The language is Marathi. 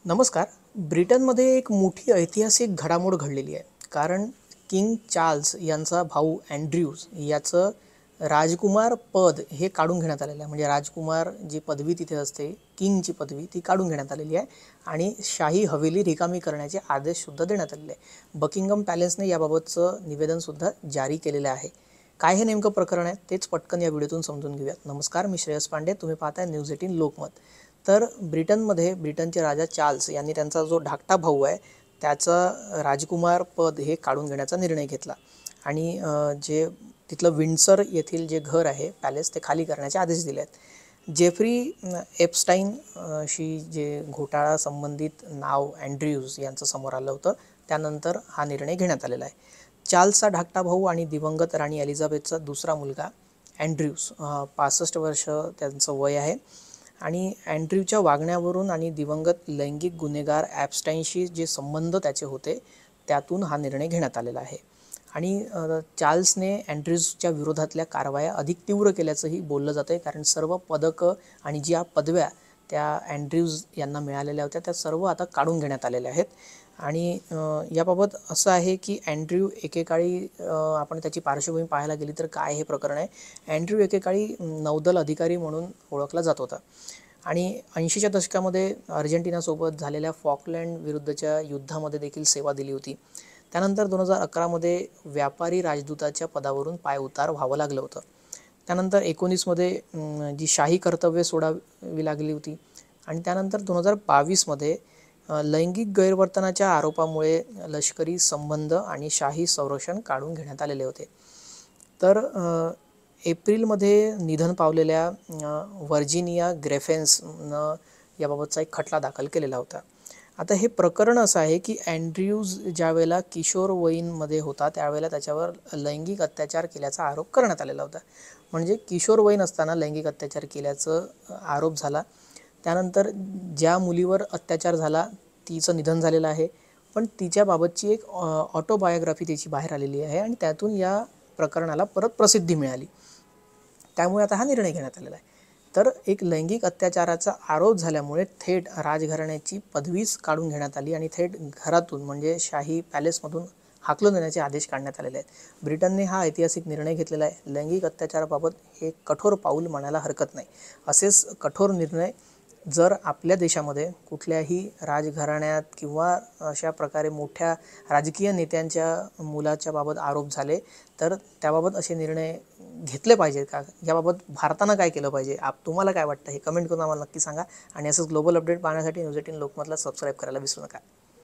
नमस्कार. ब्रिटनमध्ये एक मोठी ऐतिहासिक घडामोड घडलेली आहे. कारण किंग चार्ल्स यांचा भाऊ अँड्र्यूज याचं राजकुमार पद हे काढून घेण्यात आलेलं आहे. म्हणजे राजकुमार जी पदवी तिथे असते, किंगची पदवी ती काढून घेण्यात आलेली आहे आणि शाही हवेली रिकामी करण्याचे आदेशसुद्धा देण्यात आलेले आहे. बकिंगम पॅलेसने याबाबतचं निवेदनसुद्धा जारी केलेलं आहे. काय हे नेमकं प्रकरण आहे तेच पटकन या व्हिडिओतून समजून घेऊयात. नमस्कार, मी श्रेयस पांडे. तुम्ही पाहताय न्यूज 18 लोकमत. तर ब्रिटनमध्ये ब्रिटनचे राजा चार्ल्स यांनी त्यांचा जो धाकटा भाऊ आहे त्याचं राजकुमार पद हे काढून घेण्याचा निर्णय घेतला आणि जे तिथलं विंडसर येथील जे घर आहे पॅलेस ते खाली करण्याचे आदेश दिले आहेत. जेफ्री एप्स्टाईन शी जे घोटाळा संबंधित नाव अँड्र्यूज यांचं समोर आलं होतं, त्यानंतर हा निर्णय घेण्यात आलेला आहे. चार्ल्सचा धाकटा भाऊ आणि दिवंगत राणी एलिझाबेथचा दुसरा मुलगा अँड्र्यूज 65 वर्ष त्यांचं वय आहे आणि अँड्र्यूच्या वागण्यावरून आणि दिवंगत लैंगिक गुन्हेगार ॲप्स्टाईनशी जे संबंध त्याचे होते त्यातून हा निर्णय घेण्यात आलेला आहे. आणि चार्ल्सने अँड्र्यूजच्या विरोधातल्या कारवाया अधिक तीव्र केल्याचंही बोललं जातं आहे. कारण सर्व पदकं आणि ज्या पदव्या त्या अँड्र्यूज यांना मिळालेल्या होत्या त्या सर्व आता काढून घेण्यात आलेल्या आहेत. आणि याबाबत असं आहे की अँड्र्यू एकेकाळी आपण त्याची पार्श्वभूमी पाहायला गेली तर काय हे प्रकरण आहे. अँड्र्यू एकेकाळी नौदल अधिकारी म्हणून ओळखला जात होता आणि 80च्या दशकामध्ये अर्जेंटिनासोबत झालेल्या फॉकलँड विरुद्धच्या युद्धामध्ये देखील सेवा दिली होती. त्यानंतर 2011मध्ये व्यापारी राजदूताच्या पदावरून पायउतार व्हावं लागलं होतं. त्यानंतर 19मध्ये जी शाही कर्तव्ये सोडावी लागली होती आणि त्यानंतर 2022मध्ये लैंगिक गैरवर्तनाच्या आरोपामुळे लष्करी संबंध आणि शाही संरक्षण काढून घेण्यात आलेले होते. तर एप्रिलमध्ये निधन पावलेल्या व्हर्जिनिया ग्रेफेन्सनं याबाबतचा एक खटला दाखल केलेला होता. आता हे प्रकरण असं आहे की अँड्र्यूज ज्यावेळेला किशोरवयीनमध्ये होता त्यावेळेला त्याच्यावर लैंगिक अत्याचार केल्याचा आरोप करण्यात आलेला होता. म्हणजे किशोरवयीन असताना लैंगिक अत्याचार केल्याचं आरोप झाला. त्यानंतर ज्या मुलीवर अत्याचार झाला तिचं निधन झालेलं आहे, पण तिच्याबाबतची एक ऑटोबायोग्राफी तिची बाहेर आलेली आहे आणि त्यातून या प्रकरणाला परत प्रसिद्धी मिळाली. त्यामुळे आता हा निर्णय घेण्यात आलेला आहे. तर एक लैंगिक अत्याचाराचा आरोप झाल्यामुळे थेट राजघराण्याची पदवीच काढून घेण्यात आली आणि थेट घरातून म्हणजे शाही पॅलेसमधून हाकलून देण्याचे आदेश काढण्यात आलेले आहेत. ब्रिटनने हा ऐतिहासिक निर्णय घेतलेला आहे. लैंगिक अत्याचाराबाबत हे कठोर पाऊल म्हणायला हरकत नाही. असेच कठोर निर्णय जर आपल्या देशामध्ये कुठल्याही राजघराण्यात किंवा अशा प्रकारे मोठ्या राजकीय नेत्यांच्या मुलाच्या बाबत आरोप झाले तर त्याबाबत असे निर्णय घेतले पाहिजेत का? याबाबत भारतानं काय केलं पाहिजे? तुम्हाला काय वाटतं हे कमेंट करून आम्हाला नक्की सांगा आणि असंच ग्लोबल अपडेट पाहण्यासाठी न्यूज 18 लोकमतला सबस्क्राईब करायला विसरू नका.